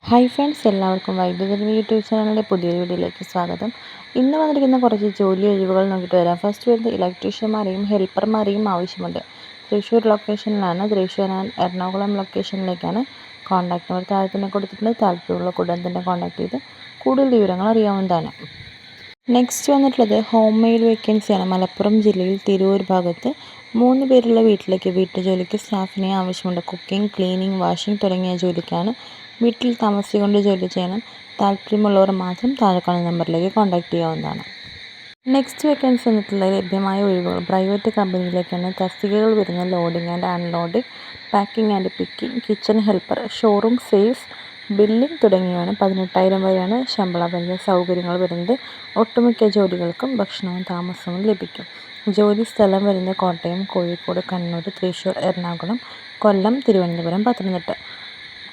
Hi friends, എല്ലാവർക്കും വൈദ്യുതി YouTube ചാനലിൻ്റെ പുതിയൊരു വീഡിയോയിലേക്ക് സ്വാഗതം. ഇന്ന് വന്നിരിക്കുന്ന കുറച്ച് ജോലി ഒഴിവുകൾ നോക്കിയിട്ട് വരാം. ഫസ്റ്റ് വരുന്നത് ഇലക്ട്രീഷ്യന്മാരെയും ഹെൽപ്പർമാരെയും ആവശ്യമുണ്ട്. തൃശ്ശൂർ ലൊക്കേഷനിലാണ്. തൃശ്ശൂർ ആൻഡ് എറണാകുളം ലൊക്കേഷനിലേക്കാണ്. കോൺടാക്ട് നമ്പർ താഴെ തന്നെ കൊടുത്തിട്ടുണ്ട്. താല്പര്യമുള്ള ഉടൻ തന്നെ കോൺടാക്ട് ചെയ്ത് കൂടുതൽ വിവരങ്ങൾ അറിയാവുന്നതാണ്. നെക്സ്റ്റ് വന്നിട്ടുള്ളത് ഹോം മെയ്ഡ് വേക്കൻസിയാണ്. മലപ്പുറം ജില്ലയിൽ തിരൂർ ഭാഗത്ത് 3 പേരുള്ള വീട്ടിലേക്ക് വീട്ടുജോലിക്ക് സ്റ്റാഫിനെ ആവശ്യമുണ്ട്. കുക്കിംഗ്, ക്ലീനിങ്, വാഷിംഗ് തുടങ്ങിയ ജോലിക്കാണ്. വീട്ടിൽ താമസിച്ചുകൊണ്ട് ജോലി ചെയ്യണം. താല്പര്യമുള്ളവർ മാത്രം താഴെ കാണുന്ന നമ്പറിലേക്ക് കോൺടാക്ട് ചെയ്യാവുന്നതാണ്. നെക്സ്റ്റ് വേക്കൻസി വന്നിട്ടുള്ള ലഭ്യമായ ഒഴിവുകൾ പ്രൈവറ്റ് കമ്പനിയിലേക്കാണ്. തസ്തികകൾ വരുന്ന loading and unloading, packing and picking, kitchen helper, showroom sales, billing തുടങ്ങിയവയാണ്. 18,000 വരെയാണ് ശമ്പളം വരുന്നത്. സൗകര്യങ്ങൾ വരുന്നത് ഒട്ടുമിക്ക ജോലികൾക്കും ഭക്ഷണവും താമസവും ലഭിക്കും. ജോലി സ്ഥലം വരുന്നത് കോട്ടയം, കോഴിക്കോട്, കണ്ണൂർ, തൃശ്ശൂർ, എറണാകുളം, കൊല്ലം, തിരുവനന്തപുരം, പത്തനംതിട്ട.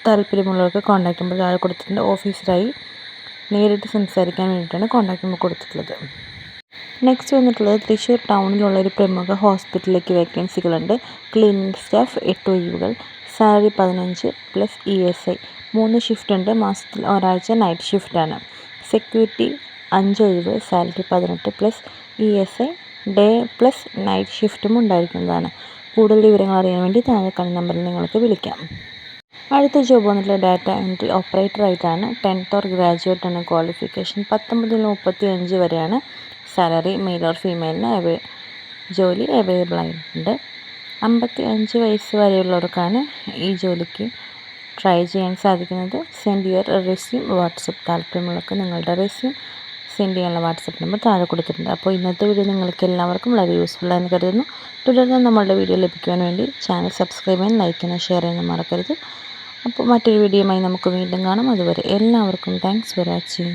താല്പര്യമുള്ളവർക്ക് കോൺടാക്ട് നമ്പർ താഴെ കൊടുത്തിട്ടുണ്ട്. ഓഫീസറായി നേരിട്ട് സംസാരിക്കാൻ വേണ്ടിയിട്ടാണ് കോൺടാക്ട് നമ്പർ കൊടുത്തിട്ടുള്ളത്. നെക്സ്റ്റ് വന്നിട്ടുള്ളത് തൃശ്ശൂർ ടൗണിലുള്ള ഒരു പ്രമുഖ ഹോസ്പിറ്റലിലേക്ക് വേക്കൻസികളുണ്ട്. ക്ലീനിങ് സ്റ്റാഫ് 8 ഒഴിവുകൾ. Salary 15 plus ESI. 3 ഷിഫ്റ്റ് ഉണ്ട്. മാസത്തിൽ ഒരാഴ്ച നൈറ്റ് ഷിഫ്റ്റാണ്. സെക്യൂരിറ്റി 5 ഒഴിവ്. Salary 18 plus ESI. Day plus night ഷിഫ്റ്റും ഉണ്ടായിരിക്കുന്നതാണ്. കൂടുതൽ വിവരങ്ങൾ അറിയാൻ വേണ്ടി താഴെ കാണുന്ന നമ്പറിൽ നിങ്ങൾക്ക് വിളിക്കാം. അടുത്ത ജോബ് വന്നിട്ടുള്ള ഡാറ്റ എൻട്രി ഓപ്പറേറ്റർ ആയിട്ടാണ്. 10th ഓർ ഗ്രാജുവേറ്റ് ആണ് ക്വാളിഫിക്കേഷൻ. 19 മുതൽ 35 വരെയാണ് സാലറി. മെയിൽ ഓർ ഫീമെയിലിന് ജോലി അവൈലബിൾ ആയിട്ടുണ്ട്. 55 വയസ്സ് വരെയുള്ളവർക്കാണ് ഈ ജോലിക്ക് ട്രൈ ചെയ്യാൻ സാധിക്കുന്നത്. Send your resume WhatsApp. താല്പര്യമുള്ളവർക്ക് നിങ്ങളുടെ റെസ്യൂം സെൻഡ് ചെയ്യാനുള്ള വാട്സപ്പ് നമ്പർ താഴെ കൊടുത്തിട്ടുണ്ട്. അപ്പോൾ ഇന്നത്തെ വീഡിയോ നിങ്ങൾക്ക് എല്ലാവർക്കും വളരെ യൂസ്ഫുൾ ആയെന്ന് കരുതുന്നു. തുടർന്ന് നമ്മളുടെ വീഡിയോ ലഭിക്കുവാൻ വേണ്ടി ചാനൽ സബ്സ്ക്രൈബ് ചെയ്യാൻ, ലൈക്ക് ചെയ്യാൻ, ഷെയർ ചെയ്യാൻ മറക്കരുത്. അപ്പോൾ മറ്റൊരു വീഡിയോയുമായി നമുക്ക് വീണ്ടും കാണാം. അതുവരെ എല്ലാവർക്കും താങ്ക്സ് ഫോർ വാച്ചിങ്.